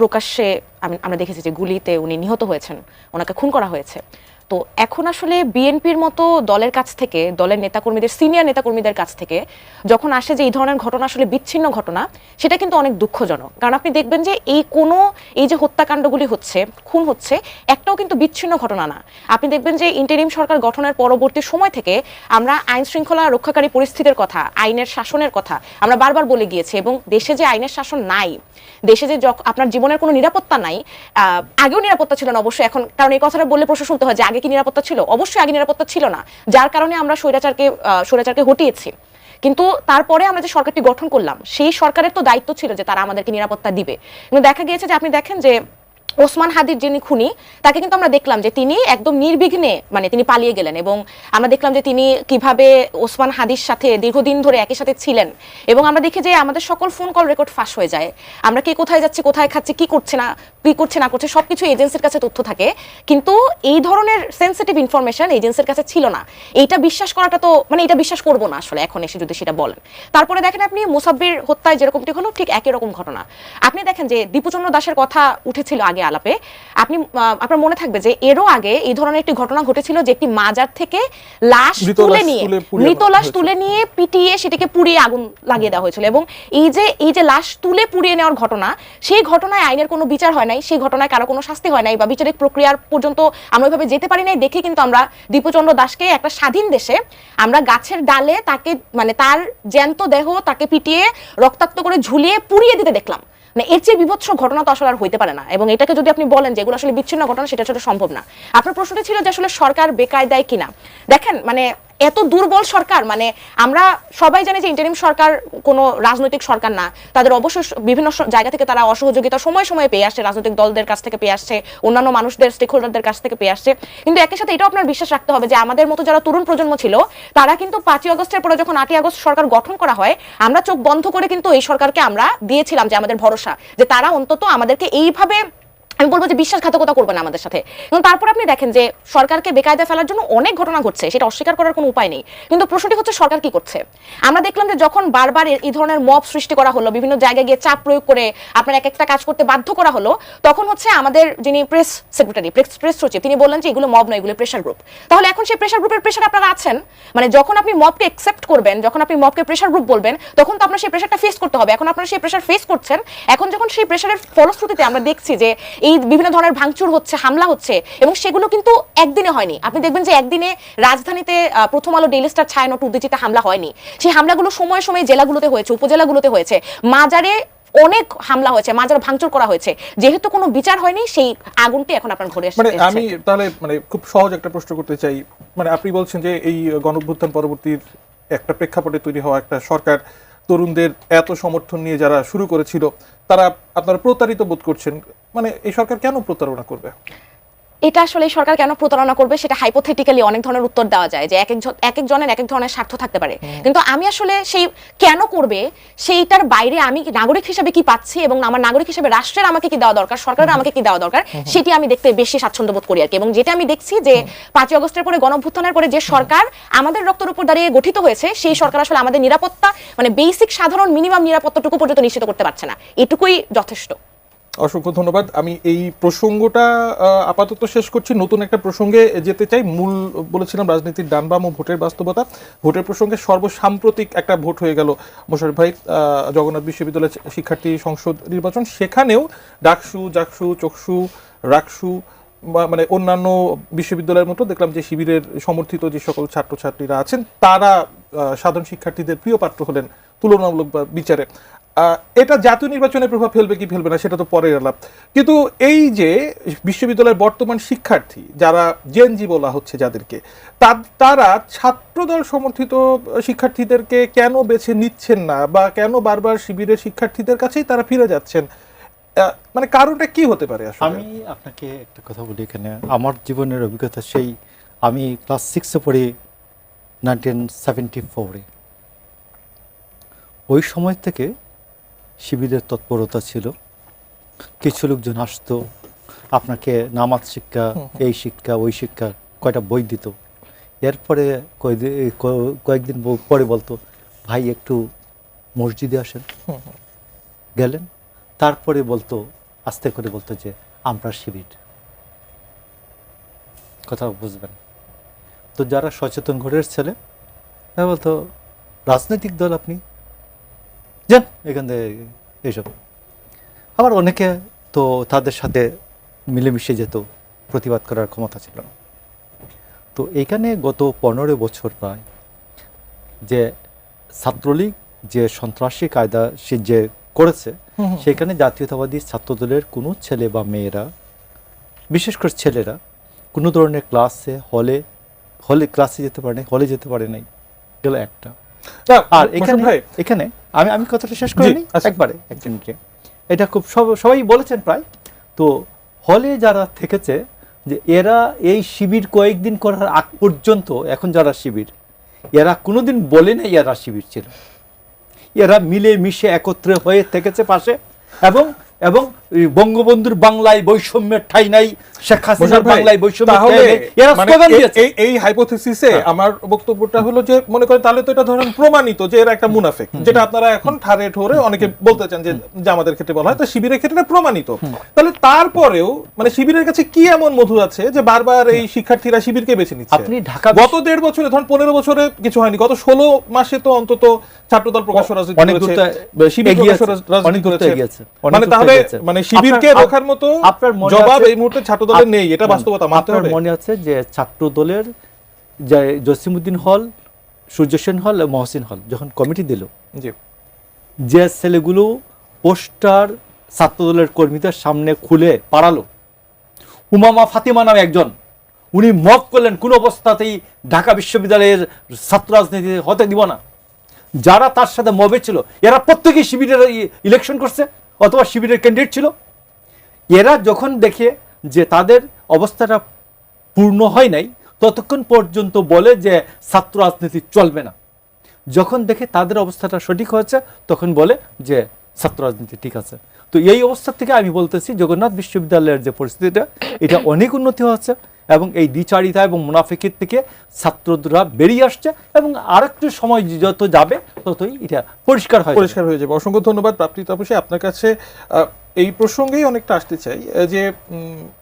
প্রকাশ্যে আমরা দেখেছি যে গুলিতে উনি নিহত হয়েছেন, ওনাকে খুন করা হয়েছে। তো এখন আসলে বিএনপির মতো দলের কাছ থেকে, দলের নেতাকর্মীদের, সিনিয়র নেতাকর্মীদের কাছ থেকে যখন আসে যে এই ধরনের ঘটনা আসলে বিচ্ছিন্ন ঘটনা, সেটা কিন্তু অনেক দুঃখজনক। কারণ আপনি দেখবেন যে এই যে হত্যাকাণ্ডগুলি হচ্ছে, খুন হচ্ছে, একটাও কিন্তু বিচ্ছিন্ন ঘটনা না। আপনি দেখবেন যে ইন্টারিম সরকার গঠনের পরবর্তী সময় থেকে আমরা আইন শৃঙ্খলা রক্ষাকারী পরিস্থিতির কথা, আইনের শাসনের কথা আমরা বারবার বলে গিয়েছি। এবং দেশে যে আইনের শাসন নাই, দেশে যে আপনার জীবনের কোনো নিরাপত্তা নাই, আগেও নিরাপত্তা ছিল না অবশ্যই, এখন কারণ এই কথাটা বললে প্রশ্ন শুনতে হয় যে আগে কি নিরাপত্তা ছিল? অবশ্যই আগে নিরাপত্তা ছিল না, যার কারণে আমরা স্বৈরাচারকে হটিয়েছি। কিন্তু তারপরে আমরা যে সরকারটি গঠন করলাম, সেই সরকারের তো দায়িত্ব ছিল যে তারা আমাদেরকে নিরাপত্তা দিবে। কিন্তু দেখা গিয়েছে যে আপনি দেখেন যে ওসমান হাদির যিনি খুনি, তাকে কিন্তু আমরা দেখলাম যে তিনি একদম নির্বিঘ্নে তিনি পালিয়ে গেলেন। এবং আমরা দেখলাম যে তিনি কিভাবে ওসমান হাদির সাথে দীর্ঘদিন ধরে একই সাথে ছিলেন। এবং আমরা দেখি যে আমাদের সকল ফোন কল রেকর্ড ফাঁস হয়ে যায়, আমরা কে কোথায় যাচ্ছি, কোথায় খাচ্ছি, কি করছে না করছে সবকিছু এজেন্সির কাছে তথ্য থাকে। কিন্তু এই ধরনের সেন্সিটিভ ইনফরমেশন এজেন্সির কাছে ছিল না। এইটা বিশ্বাস করাটা তো এটা বিশ্বাস করবো না আসলে এখন এসে যদি সেটা বলেন। তারপরে দেখেন আপনি মুসাব্বির হত্যায় যেরকমটি হলো, ঠিক একই রকম ঘটনা। আপনি দেখেন যে দীপুচন্দ্র দাসের কথা উঠেছিল আগে আলাপে, আপনার মনে থাকবে যে এরও আগে এই ধরনের একটি ঘটনা ঘটেছিল যে একটি মাজার থেকে মৃত লাশ তুলে নিয়ে পিটিয়ে সেটাকে পুড়িয়ে আগুন লাগিয়ে দেওয়া হয়েছিল। এবং এই যে লাশ তুলে পুড়িয়ে নেওয়ার ঘটনা, সেই ঘটনায় আইনের কোনো বিচার হয় নাই, সেই ঘটনায় কারো কোনো শাস্তি হয় নাই, বা বিচারিক প্রক্রিয়ার পর্যন্ত আমরা ওইভাবে যেতে পারি নাই। দেখে কিন্তু আমরা দীপুচন্দ্র দাসকে একটা স্বাধীন দেশে আমরা গাছের ডালে তাকে তার জ্যান্ত দেহ তাকে পিটিয়ে রক্তাক্ত করে ঝুলিয়ে পুড়িয়ে দিতে দেখলাম। এর চেয়ে বিভৎস ঘটনা তো আসলে আর হইতে পারে না। এবং এটাকে যদি আপনি বলেন যে এগুলো আসলে বিচ্ছিন্ন ঘটনা, সেটা আসলে সম্ভব না। আপনার প্রশ্নটি ছিল যে আসলে সরকার বেকায়দায় কিনা। দেখেন এত দুর্বল সরকার, আমরা সবাই জানি যে ইন্টারিম সরকার কোনো রাজনৈতিক সরকার না। তাদের অবশ্যই বিভিন্ন জায়গা থেকে তারা অসহযোগিতা সময় সময় পেয়ে আসছে, রাজনৈতিক দলদের কাছ থেকে পেয়ে আসছে, অন্যান্য মানুষদের, স্টেক হোল্ডারদের কাছ থেকে পেয়ে আসছে। কিন্তু একই সাথে এটাও আপনার বিশ্বাস রাখতে হবে যে আমাদের মতো যারা তরুণ প্রজন্ম ছিল, তারা কিন্তু 5ই আগস্টের পরে যখন 8ই আগস্ট সরকার গঠন করা হয়, আমরা চোখ বন্ধ করে কিন্তু এই সরকারকে আমরা দিয়েছিলাম যে আমাদের ভরসা, যে তারা অন্তত আমাদেরকে এইভাবে, আমি বলবো যে বিশ্বাসঘাতকতা করবে না আমাদের সাথে। এবং তারপর আপনি দেখেন যে সরকারকে বেকায়দা ফেলার জন্য অনেক ঘটনা ঘটছে, সেটা অস্বীকার করার কোনো উপায় নেই। কিন্তু প্রশ্নটি হচ্ছে সরকার কি করছে। আমরা দেখলাম যে যখন বারবার এই ধরনের মব সৃষ্টি করা হলো, বিভিন্ন জায়গায় গিয়ে চাপ প্রয়োগ করে আপনার এক একটা কাজ করতে বাধ্য করা হলো, তখন হচ্ছে আমাদের যিনি প্রেস সেক্রেটারি, প্রেস সচিব, তিনি বললেন যে এগুলো মব নয়, এগুলো প্রেশার গ্রুপ। তাহলে এখন সেই প্রেশার গ্রুপের প্রেশারে আপনারা আছেন। যখন আপনি মবকে অ্যাকসেপ্ট করবেন, যখন আপনি মবকে প্রেশার গ্রুপ বলবেন, তখন তো আপনার সেই প্রেশারটা ফেস করতে হবে। এখন আপনারা সেই প্রেশার ফেস করছেন। এখন যখন সেই প্রেশারের ফলশ্রুতিতে আমরা দেখছি যে এই বিভিন্ন ধরনের ভাঙচুর হচ্ছে, হামলা হচ্ছে, এবং সেগুলো কিন্তু একদিনে হয়নি। আপনি দেখবেন যে একদিনে রাজধানীতে প্রথম আলো, ডেইলি স্টার, ছায়ানট, উদ্যোজিতে হামলা হয়নি। সেই হামলাগুলো সময়ে সময়ে জেলাগুলোতে হয়েছে, উপজেলাগুলোতে হয়েছে, মাজারে অনেক হামলা হয়েছে, মাজার ভাঙচুর করা হয়েছে। যেহেতু কোনো বিচার হয়নি, সেই আগুনটি এখন আপনার ঘরে আসছে। আমি তাহলে খুব সহজ একটা প্রশ্ন করতে চাই। আপনি বলছেন যে এই গণঅভ্যুত্থান পরবর্তীর একটা প্রেক্ষাপটে তৈরি হওয়া একটা সরকার তরুণদের এত সমর্থন নিয়ে যারা শুরু করেছিল, তারা আপনারা প্রতারিত বোধ করছেন। এই সরকার কেন প্রতারণা করবে? এটা আসলে সরকার কেন প্রতারণা করবে সেটা হাইপোথেটিক্যালি অনেক ধরনের উত্তর দেওয়া যায়, যে এক একজনের এক এক ধরনের স্বার্থ থাকতে পারে। কিন্তু আমি আসলে সেই কেন করবে সেইটার বাইরে আমি নাগরিক হিসেবে কি পাচ্ছি, এবং আমার নাগরিক হিসেবে রাষ্ট্রের আমাকে কি দেওয়া দরকার, সরকারের আমাকে কি দেওয়া দরকার, সেটি আমি দেখতে বেশি স্বাচ্ছন্দ্য বোধ করি আর কি। এবং যেটা আমি দেখছি যে 5ই আগস্টের পরে, গণঅভ্যুত্থানের পরে যে সরকার আমাদের রক্তের উপর দাঁড়িয়ে গঠিত হয়েছে, সেই সরকার আসলে আমাদের নিরাপত্তা, বেসিক সাধারণ মিনিমাম নিরাপত্তাটুকু পর্যন্ত নিশ্চিত করতে পারছে না। এটুকুই যথেষ্ট। অসংখ্য ধন্যবাদ। আমি এই প্রসঙ্গটা আপাতত শেষ করছি, নতুন একটা প্রসঙ্গে যেতে চাই। মূল বলেছিলাম রাজনীতির ডান বাম ও ভোটের বাস্তবতা। ভোটের প্রসঙ্গে সর্বসাম্প্রতিক একটা ভোট হয়ে গেল মোশাররফ ভাই, জগন্নাথ বিশ্ববিদ্যালয়ের শিক্ষার্থী সংসদ নির্বাচন। সেখানেও ডাকসু, জাকসু, চকসু, রাকসু অন্যান্য বিশ্ববিদ্যালয়ের মতো দেখলাম যে শিবিরের সমর্থিত যে সকল ছাত্রছাত্রীরা আছেন, তারা সাধারণ শিক্ষার্থীদের প্রিয় পাত্র হলেন তুলনামূলক বিচারে। এটা জাতীয় নির্বাচনে প্রভাব ফেলবে কি ফেলবে না সেটা তো পরের আলাপ। কিন্তু এই যে বিশ্ববিদ্যালয়ের বর্তমান শিক্ষার্থী যারা জেনজি বলা হচ্ছে যাদেরকে, তারা ছাত্রদল সমর্থিত শিক্ষার্থীদেরকে কেন বেছে নিচ্ছেন না, বা কেন বারবার শিবিরের শিক্ষার্থীদের কাছেই তারা ফিরে যাচ্ছেন? কারণটা কি হতে পারে? আমি আপনাকে একটা কথা বলি এখানে, আমার জীবনের অভিজ্ঞতা। সেই আমি ক্লাস 6-এ পড়ি 1974-এ। ওই সময় থেকে শিবিরের তৎপরতা ছিল। কিছু লোকজন আসতো, আপনাকে নামাজ শিক্ষা, এই শিক্ষা, ওই শিক্ষা, কয়টা বই দিত। এরপরে কয়েকদিন পরে বলতো, ভাই একটু মসজিদে আসেন, গেলেন। তারপরে বলতো আস্তে করে বলতো যে আমরা শিবির, কথা বুঝবেন। তো যারা সচেতন ঘরের ছেলে তারা বলতো রাজনৈতিক দল আপনি যান এখান থেকে, এইসব। আবার অনেকে তো তাদের সাথে মিলেমিশে যেত, প্রতিবাদ করার ক্ষমতা ছিল না। তো এখানে গত 15 বছর প্রায় যে ছাত্রলীগ যে সন্ত্রাসী কায়দা সে যে করেছে, সেখানে জাতীয়তাবাদী ছাত্রদলের কোনো ছেলে বা মেয়েরা, বিশেষ করে ছেলেরা, কোনো ধরনের ক্লাসে যেতে পারে নাই, হলে যেতে পারে নাই, গেল একটা। আর এখানে আমি কথাটা শেষ করে নিই একবারে, এক মিনিটে। এটা খুব সবাই বলেছেন প্রায়। তো হলে যারা থেকেছে যে এরা এই শিবির কয়েকদিন করার আগ পর্যন্ত, এখন যারা শিবির, এরা কোনোদিন বলে নাই এরা শিবির ছিল। এরা মিলে মিশে একত্রে হয়ে থেকেছে পাশে, এবং এবং বঙ্গবন্ধুর বাংলায় বৈষম্যের ঠাঁই নাই, শেখ হাসিনার বাংলায় বৈষম্যের ঠাঁই নাই, এরা স্লোগান দিয়েছে। এই হাইপোথিসিসে আমার বক্তব্যটা হলো যে, মনে করেন তাহলে তো এটা ধরেন প্রমাণিত যে এরা একটা মুনাফিক, যেটা আপনারা এখন ঠারে ঠোরে অনেকে বলতে চান যে আমাদের ক্ষেত্রে বলা হয়, তো শিবিরের ক্ষেত্রে এটা প্রমাণিত। তাহলে তারপরেও মানে শিবিরের কাছে কি এমন মধু আছে যে বারবার এই শিক্ষার্থীরা শিবিরকে বেছে নিচ্ছে? আপনি ঢাকা গত 1.5 বছরে, ধরুন 15 বছরে কিছু হয়নি, গত 16 মাসে তো অন্তত ছাত্রদল প্রকাশ্য রাজনীতি করেছে, শিবির প্রকাশ্য রাজনীতি করেছে। মানে তাহলে মানে শিবিরকে রোখার মতো জবাব এই মুহূর্তে ছাত্রদলের নেই, এটা বাস্তবতা মানতে হবে। মনে আছে যে ছাত্রদলের যে জসিমউদ্দিন হল, সূর্য সেন হল, মহসিন হল যখন কমিটি দিল, যে ছেলেগুলো পোস্টার ছাত্রদলের কর্মীদের সামনে খুলে পাড়ালো, উমামা ফাতিমা নামে একজন, উনি মত করলেন কোন অবস্থাতেই ঢাকা বিশ্ববিদ্যালয়ের ছাত্র রাজনীতি হতে দিব না। যারা তার সাথে মবে ছিল এরা প্রত্যেকেই শিবিরের ইলেকশন করছে অথবা শিবিরের ক্যান্ডিডেট ছিল। এরা যখন দেখে যে তাদের অবস্থাটা পূর্ণ হয় নাই, ততক্ষণ পর্যন্ত বলে যে ছাত্র রাজনীতি চলবে না। যখন দেখে তাদের অবস্থাটা সঠিক হয়েছে, তখন বলে যে ছাত্র রাজনীতি ঠিক আছে। তো এই অবস্থা থেকে আমি বলতেছি জগন্নাথ বিশ্ববিদ্যালয়ের যে পরিস্থিতিটা, এটা অনেক উন্নতি হচ্ছে, এবং এই দ্বিচারিতা এবং মুনাফিকের থেকে ছাত্ররা বেরিয়ে আসছে, এবং আরেকটু সময় যত যাবে ততই এটা পরিষ্কার হয়ে যাবে। অসংখ্য ধন্যবাদ প্রাপ্তি তাপসী। আপনার কাছে এই প্রসঙ্গেই অনেকটা আসতে চাই যে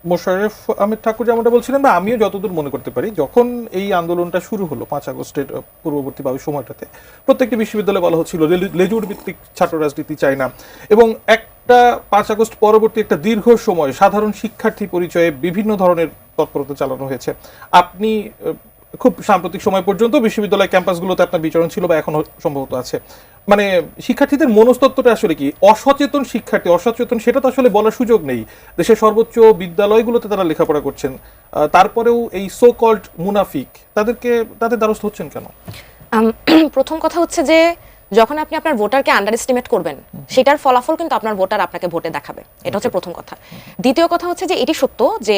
মোশাররফ আহমেদ ঠাকুর যেমনটা বলছিলেন, বা আমিও যতদূর মনে করতে পারি, যখন এই আন্দোলনটা শুরু হলো 5 আগস্টের পূর্ববর্তী সময়টাতে, প্রত্যেকটি বিশ্ববিদ্যালয়ে বলা হচ্ছিল যে লেজুর ভিত্তিক ছাত্র রাজনীতি চাই না, এবং একটা 5 আগস্ট পরবর্তী একটা দীর্ঘ সময় সাধারণ শিক্ষার্থী পরিচয়ে বিভিন্ন ধরনের তৎপরতা চালানো হয়েছে। আপনি খুব সাম্প্রতিক সময় পর্যন্ত বিশ্ববিদ্যালয় ক্যাম্পাসগুলোতে আপনার বিচরণ ছিল, বা এখনো সম্ভবত আছে। মানে শিক্ষার্থীদের মনস্তত্ত্বটা আসলে কি? অসচেতন শিক্ষার্থী, অসচেতন সেটা তো আসলে বলার সুযোগ নেই। দেশের সর্বোচ্চ বিদ্যালয়গুলোতে তারা লেখাপড়া করছেন, তারপরেও এই সো কল্ড মুনাফিক তাদের দ্বারস্থ হচ্ছেন কেন? প্রথম কথা হচ্ছে যে যখন আপনি আপনার ভোটারকে আন্ডার এস্টিমেট করবেন, সেটার ফলাফল কিন্তু আপনার ভোটার আপনাকে ভোটে দেখাবে। এটা হচ্ছে প্রথম কথা। দ্বিতীয় কথা হচ্ছে যে এটি সত্য যে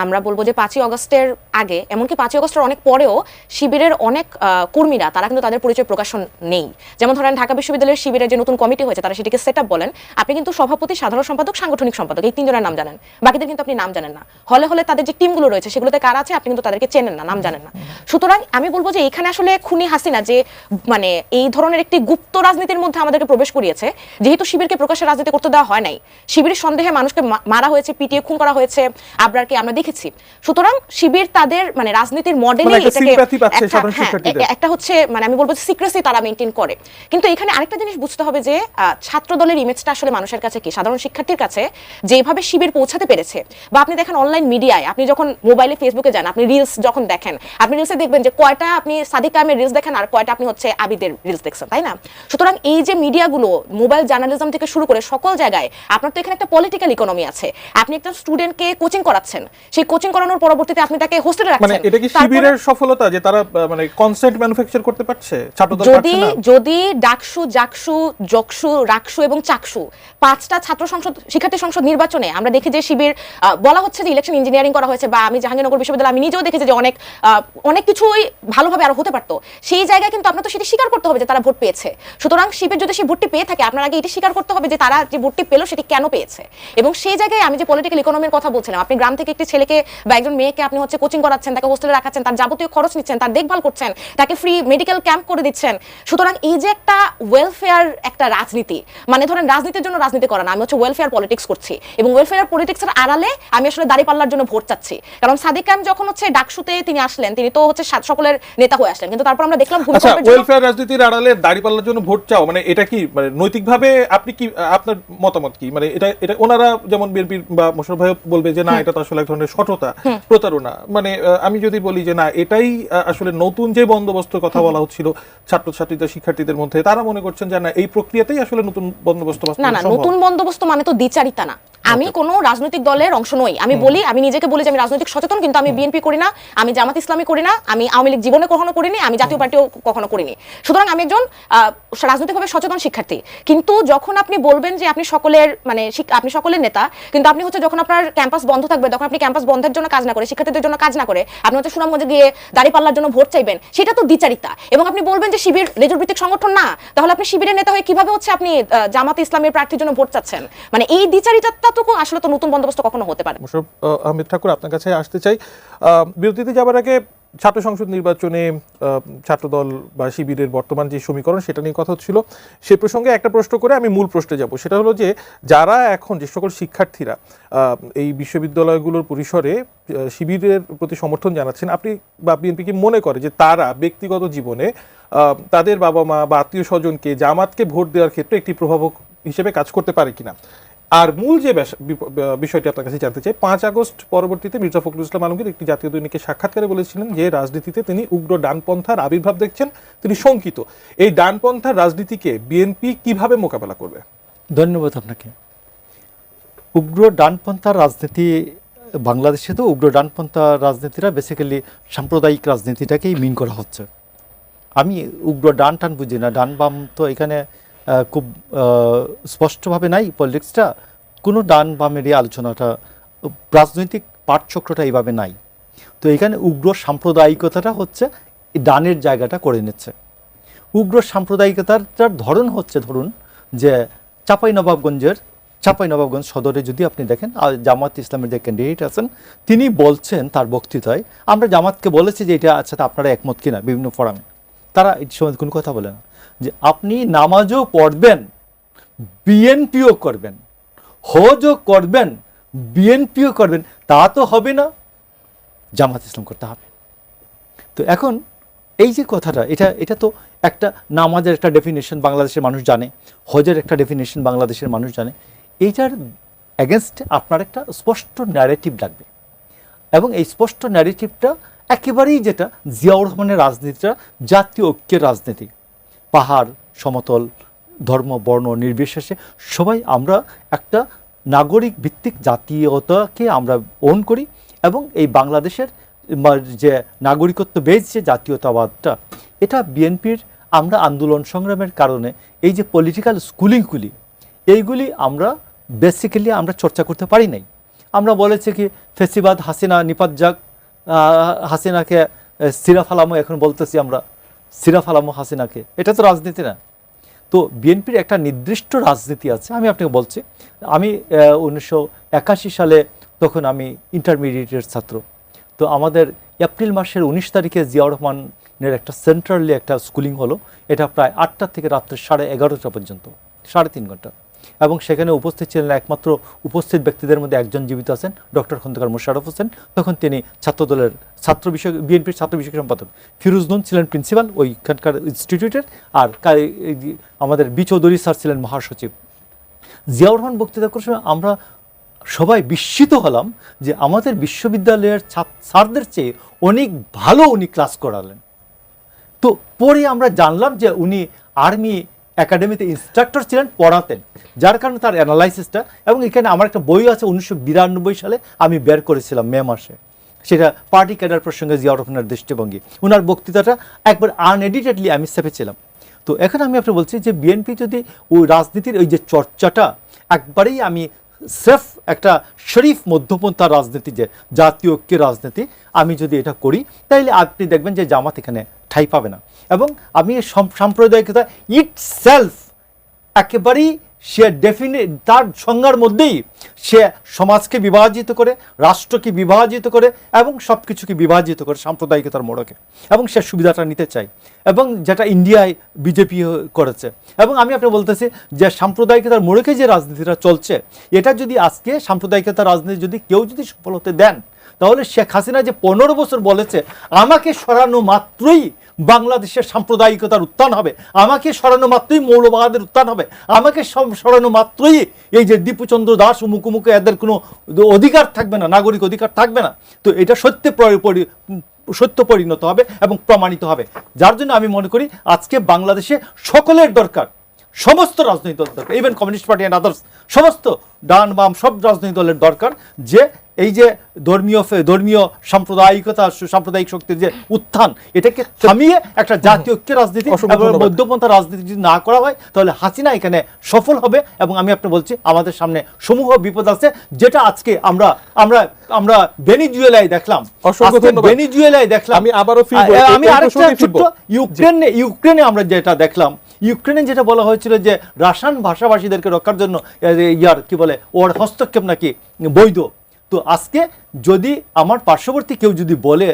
আমরা বলবো যে 5ই আগস্টের আগে, এমনকি 5ই আগস্টের অনেক পরেও শিবিরের অনেক কর্মীরা তারা কিন্তু তাদের পরিচয় প্রকাশন নেই। যেমন ধরেন ঢাকা বিশ্ববিদ্যালয়ের শিবিরের যে নতুন কমিটি হয়েছে, তারা সেটিকে সেট আপ বলেন, আপনি কিন্তু সভাপতি, সাধারণ সম্পাদক, সাংগঠনিক সম্পাদক, এই 3 জনের নাম জানেন, বাকিদের কিন্তু আপনি নাম জানেন না। হলে হলে তাদের যে টিমগুলো রয়েছে সেগুলোতে কারা আছে আপনি কিন্তু তাদেরকে চেনেন না, নাম জানেন না। সুতরাং আমি বলবো যে এখানে আসলে খুনি হাসিনা যে মানে এই ধরনের একটি গুপ্ত রাজনীতির মধ্যে আমাদেরকে প্রবেশ করিয়েছে, যেহেতু শিবিরকে প্রকাশ্যে রাজনীতি করতে দেওয়া হয় নাই, শিবিরের সন্দেহে মানুষকে মারা হয়েছে, পিটিয়ে খুন করা হয়েছে, আবরারকে আমরা দেখেছি। সুতরাং শিবির তাদের মানে রাজনীতির মডেলে একটা হচ্ছে মানে আমি বলবো সিক্রেসি তারা মেইনটেইন করে। কিন্তু এখানে আরেকটা জিনিস বুঝতে হবে যে ছাত্র দলের ইমেজটা আসলে মানুষের কাছে কি, সাধারণ শিক্ষার্থীর কাছে যেভাবে শিবির পৌঁছাতে পেরেছে, বা আপনি দেখেন অনলাইন মিডিয়ায়, আপনি যখন মোবাইলে ফেসবুকে যান, আপনি রিলস যখন দেখেন, আপনি রিলসে দেখবেন যে কয়টা আপনি সাদিক কায়েমের রিলস দেখেন আর কয়টা আপনি হচ্ছে আবিদের রিলস দেখছেন, তাই না? সুতরাং এই যে মিডিয়াগুলো, মোবাইল জার্নালিজম থেকে শুরু করে সকল জায়গায় আপনার তো এখানে একটা পলিটিক্যাল ইকোনমি আছে। আপনি একটা স্টুডেন্টকে কোচিং করাচ্ছেন, সেই কোচিং করানোর পরবর্তীতে আপনি তাকে হোস্টেলে রাখছেন। মানে এটা কি শিবিরের সফলতা যে তারা মানে কনসেন্ট ম্যানুফ্যাকচার করতে পারছে? ছাত্রদল পারছে না? যদি ডাকসু, জাকসু, জকসু, রাকসু এবং চাকসু 5টা ছাত্র সংসদ, শিক্ষার্থী সংসদ নির্বাচনে আমরা দেখি যে শিবির বলা হচ্ছে যে ইলেকশন ইঞ্জিনিয়ারিং করা হয়েছে, বা আমি জাহাঙ্গীরনগর বিশ্ববিদ্যালয় আমি নিজেও দেখেছি যে অনেক কিছুই ভালোভাবে আরো হতে পারতো। সেই জায়গায় কিন্তু আপনার তো সেটা স্বীকার করতে হবে যে তারা ভোট পেয়েছে। সুতরাং শিবির যদি সেই ভোটটি পেয়ে থাকে, আপনার আগে এটি স্বীকার করতে হবে যে তারা যে ভোটটি পেলো সেটি কেন পেয়েছে। এবং সেই জায়গায় আমি যে পলিটিক্যাল ইকোনমির কথা বলছিলাম, আপনি গ্রাম থেকে একটি ছেলে ছেলেকে বা একজন মেয়েকে আপনি হচ্ছে কোচিং করাচ্ছেন, তাকে হোস্টেলে রাখাচ্ছেন, তার যাবতীয় খরচ নিচ্ছেন, তার দেখভাল করছেন, তাকে ফ্রি মেডিকেল ক্যাম্প করে দিচ্ছেন। সুতরাং এই যে একটা ওয়েলফেয়ার একটা রাজনীতি, মানে ধরেন রাজনীতির জন্য রাজনীতি করা না, আমি হচ্ছে ওয়েলফেয়ার পলিটিক্স করছি, এবং ওয়েলফেয়ার পলিটিক্সের আড়ালে আমি আসলে দাঁড়িপাল্লার জন্য ভোট চাচ্ছি। কারণ সাদিক কায়েম যখন হচ্ছে ডাকসুতে তিনি আসলেন, তিনি তো হচ্ছে সকলের নেতা হয়ে আসলেন, কিন্তু তারপর আমরা দেখলাম আচ্ছা, ভূমিকম্পের জন্য ওয়েলফেয়ার রাজনীতির আড়ালে দাঁড়িপাল্লার জন্য ভোট চাও, মানে এটা কি মানে নৈতিকভাবে আপনি কি আপনার মতামত কি? মানে এটা এটা ওনারা যেমন বিএনপি বা মোশাররফ ভাই বলবে যে না এটা তো আসলে এক ধরনের সঠতা, প্রতারণা। মানে আমি যদি বলি যে না এটাই আসলে নতুন যে বন্দোবস্তের কথা বলা হচ্ছিল ছাত্রছাত্রীদের শিক্ষার্থীদের মধ্যে, তারা মনে করছেন যে না এই প্রক্রিয়াতেই আসলে নতুন বন্দোবস্ত না বাস্তবায়ন না, সম্ভব। নতুন বন্দোবস্ত মানে তো দ্বিচারিতা না। আমি কোনো রাজনৈতিক দলের অংশ নই। আমি বলি, আমি নিজেকে বলি যে আমি রাজনৈতিক সচেতন, কিন্তু আমি বিএনপি করি না, আমি জামাত ইসলামী করি না, আমি আওয়ামী লীগ জীবনে কখনো করিনি, আমি জাতীয় পার্টিও কখনো করিনি। সুতরাং আমি একজন রাজনৈতিকভাবে সচেতন শিক্ষার্থী। কিন্তু যখন আপনি বলবেন যে আপনি সকলের মানে আপনি সকলের নেতা, কিন্তু আপনি হচ্ছে যখন আপনার ক্যাম্পাস বন্ধ থাকবে, তখন আপনি ক্যাম্পাস বন্ধের জন্য কাজ না করে, শিক্ষার্থীদের জন্য কাজ না করে আপনি হচ্ছে সুনামগঞ্জে গিয়ে দাঁড়িপাল্লার জন্য ভোট চাইবেন, সেটা তো দ্বিচারিতা। এবং আপনি বলবেন যে শিবির লেজুরভিত্তিক সংগঠন না, তাহলে আপনি শিবিরের নেতা হয়ে কিভাবে হচ্ছে আপনি জামাত ইসলামের প্রার্থীর জন্য ভোট চাচ্ছেন? মানে এই দ্বিচারিতাটুকু আসলে তো নতুন বন্দোবস্ত কখনো হতে পারে। মোশাররফ আহমেদ ঠাকুর, আপনার কাছে আসতে চাই। বিরতিতে যাবার আগে ছাত্র সংসদ নির্বাচনে ছাত্রদল বা শিবিরের বর্তমান যে সমীকরণ সেটা নিয়ে কথা হচ্ছিল, সে প্রসঙ্গে একটা প্রশ্ন করে আমি মূল প্রশ্নে যাব। সেটা হলো যে যারা এখন যে সকল শিক্ষার্থীরা এই বিশ্ববিদ্যালয়গুলোর পরিসরে শিবিরের প্রতি সমর্থন জানাচ্ছেন, আপনি বা বিএনপি কি মনে করে যে তারা ব্যক্তিগত জীবনে তাদের বাবা মা বা আত্মীয় স্বজনকে জামাতকে ভোট দেওয়ার ক্ষেত্রে একটি প্রভাবক হিসেবে কাজ করতে পারে কিনা? আর মূল যে বিষয়টি আপনার কাছে জানতে চাই, 5 আগস্ট পরবর্তীতে মির্জা ফখরুল ইসলাম আলমগীর একটি জাতীয় দৈনিকে সাক্ষাৎকারে বলেছিলেন যে রাজনীতিতে তিনি উগ্র ডানপন্থার আবির্ভাব দেখছেন, তিনি শঙ্কিত। এই ডানপন্থার রাজনীতিকে বিএনপি কিভাবে মোকাবেলা করবে? ধন্যবাদ আপনাকে। উগ্র ডানপন্থার রাজনীতি বাংলাদেশে, তো উগ্র ডানপন্থার রাজনীতিরা বেসিক্যালি সাম্প্রদায়িক রাজনীতিটাকেই মিন করা হচ্ছে। আমি উগ্র ডান টান বুঝি না, ডান বাম তো এখানে খুব স্পষ্টভাবে নাই পলিটিক্সটা। কোনো ডান বামেরই আলোচনাটা, রাজনৈতিক পাঠচক্রটা এইভাবে নাই। তো এখানে উগ্র সাম্প্রদায়িকতাটা হচ্ছে ডানের জায়গাটা করে নিচ্ছে। উগ্র সাম্প্রদায়িকতার ধরন হচ্ছে, ধরুন যে চাঁপাইনবাবগঞ্জ সদরে যদি আপনি দেখেন, জামাত ইসলামের যে ক্যান্ডিডেট আছেন তিনি বলছেন তার বক্তৃতায়, আমরা জামাতকে বলেছি যে এটা আচ্ছা আপনারা একমত কিনা, বিভিন্ন ফোরামে তারা এই সময় কোনো কথা বলে না, যে আপনি নামাজও পড়বেন, বিএনপিও করবেন, হজও করবেন, বিএনপিও করবেন, তা তো হবে না, জামাত ইসলাম করতে হবে। তো এখন এই যে কথাটা, এটা তো একটা নামাজের একটা ডেফিনেশন বাংলাদেশের মানুষ জানে, হজের একটা ডেফিনেশন বাংলাদেশের মানুষ জানে। এইটার এগেনস্টে আপনার একটা স্পষ্ট ন্যারেটিভ লাগবে, এবং এই স্পষ্ট ন্যারেটিভটা একেবারেই যেটা জিয়াউর রহমানের রাজনীতিটা জাতীয় ঐক্যের রাজনীতি। পাহাড় সমতল, ধর্ম বর্ণ নির্বিশেষে সবাই আমরা একটা নাগরিক ভিত্তিক জাতীয়তাকে আমরা ওন করি, এবং এই বাংলাদেশের যে নাগরিকত্ব বেস যে জাতীয়তাবাদটা, এটা বিএনপির আমরা আন্দোলন সংগ্রামের কারণে এই যে পলিটিক্যাল স্কুলিংগুলি, এইগুলি আমরা বেসিক্যালি আমরা চর্চা করতে পারি নাই। আমরা বলেছি কি ফেসিবাদ, হাসিনা নিপাত যাক, হাসিনাকে সিরা ফালামো, এখন বলতেছি আমরা সিরা ফালামো হাসিনাকে, এটা তো রাজনীতি না। তো বিএনপির একটা নির্দিষ্ট রাজনীতি আছে। আমি আপনাকে বলছি, আমি 1981 সালে, তখন আমি ইন্টারমিডিয়েটের ছাত্র, তো আমাদের এপ্রিল মাসের 19 তারিখে জিয়াউর রহমানের একটা সেন্ট্রালি একটা স্কুলিং হলো। এটা প্রায় 8টা থেকে রাত্রে 11:30 পর্যন্ত, 3.5 ঘন্টা। এবং সেখানে উপস্থিত ছিলেন, একমাত্র উপস্থিত ব্যক্তিদের মধ্যে একজন জীবিত আছেন, ডক্টর খন্দকার মোশাররফ হোসেন। তখন তিনি ছাত্রদলের বিএনপির ছাত্র বিষয়ক সম্পাদক। ফিরোজ নুন ছিলেন প্রিন্সিপাল ওইখানকার ইনস্টিটিউটের, আর আমাদের বি চৌধুরী স্যার ছিলেন মহাসচিব। জিয়াউর রহমান বক্তৃতা করার সময় আমরা সবাই বিস্মিত হলাম যে আমাদের বিশ্ববিদ্যালয়ের স্যারদের চেয়ে অনেক ভালো উনি ক্লাস করালেন। তো পরে আমরা জানলাম যে উনি আর্মি একাডেমিতে ইনস্ট্রাক্টর ছিলেন, পড়াতেন, যার কারণে তার অ্যানালাইসিসটা। এবং এখানে আমার একটা বই আছে 1992 সালে আমি বের করেছিলাম মে মাসে, সেটা পার্টি ক্যাডার প্রসঙ্গে জিয়াউর রহমানের দৃষ্টিভঙ্গি। ওনার বক্তৃতাটা একবার আনএডিটেডলি আমি ছেপেছিলাম। তো এখন আমি আপনাকে বলছি যে বিএনপি যদি ওই রাজনীতির ওই যে চর্চাটা একবারেই আমি স্রেফ একটা শরীফ মধ্যপন্থার রাজনীতি, যে জাতীয় ঐক্যের রাজনীতি, আমি যদি এটা করি, তাইলে আপনি দেখবেন যে জামাত এখানে ঠাঁই পাবে না। এবং আমি সাম্প্রদায়িকতা ইটসেলফ একেবারেই সে তার সংজ্ঞার মধ্যেই সে সমাজকে বিভাজিত করে, রাষ্ট্রকে বিভাজিত করে এবং সব কিছুকে বিভাজিত করে সাম্প্রদায়িকতার মোড়কে, এবং সে সুবিধাটা নিতে চায়, এবং যেটা ইন্ডিয়ায় বিজেপি করেছে। এবং আমি আপনি বলতেছি যে সাম্প্রদায়িকতার মোড়কে যে রাজনীতিটা চলছে, এটা যদি আজকে সাম্প্রদায়িকতার রাজনীতি যদি কেউ যদি সফল হতে দেন, তাহলে শেখ হাসিনা যে 15 বছর বলেছে আমাকে সরানো মাত্রই বাংলাদেশের সাম্প্রদায়িকতার উত্থান হবে, আমাকে সরানো মাত্রই মৌলবাদের উত্থান হবে, আমাকে সরানো মাত্রই এই যে দীপুচন্দ্র দাস ও মুখোমুখি এদের কোনো অধিকার থাকবে না, নাগরিক অধিকার থাকবে না। তো এটা সত্য পরিণত হবে এবং প্রমাণিত হবে। যার জন্য আমি মনে করি আজকে বাংলাদেশে সকলের দরকার, সমস্ত রাজনৈতিক দল দরকার, even communist party and others, সমস্ত ডান বাম সব রাজনৈতিক দলের দরকার যে এই যে ধর্মীয় সাম্প্রদায়িক শক্তির যে উত্থান, এটাকে থামিয়ে একটা জাতীয় ঐক্যের রাজনীতি এবং মধ্যপন্থা রাজনীতি যদি না করা হয়, তাহলে হাসিনা এখানে সফল হবে। এবং আমি আপনাকে বলছি আমাদের সামনে সমূহ বিপদ আছে, যেটা আজকে আমরা ভেনিজুয়েলায় দেখলাম, আমি আবারও আমি আরেকটা ছোট্ট ইউক্রেনে আমরা যেটা দেখলাম, ইউক্রেনে যেটা বলা হয়েছিল যে রাশিয়ান ভাষাভাষীদেরকে রক্ষার জন্য ওর হস্তক্ষেপ নাকি বৈধ। তো আজকে যদি আমার পার্শ্ববর্তী কেউ যদি বলে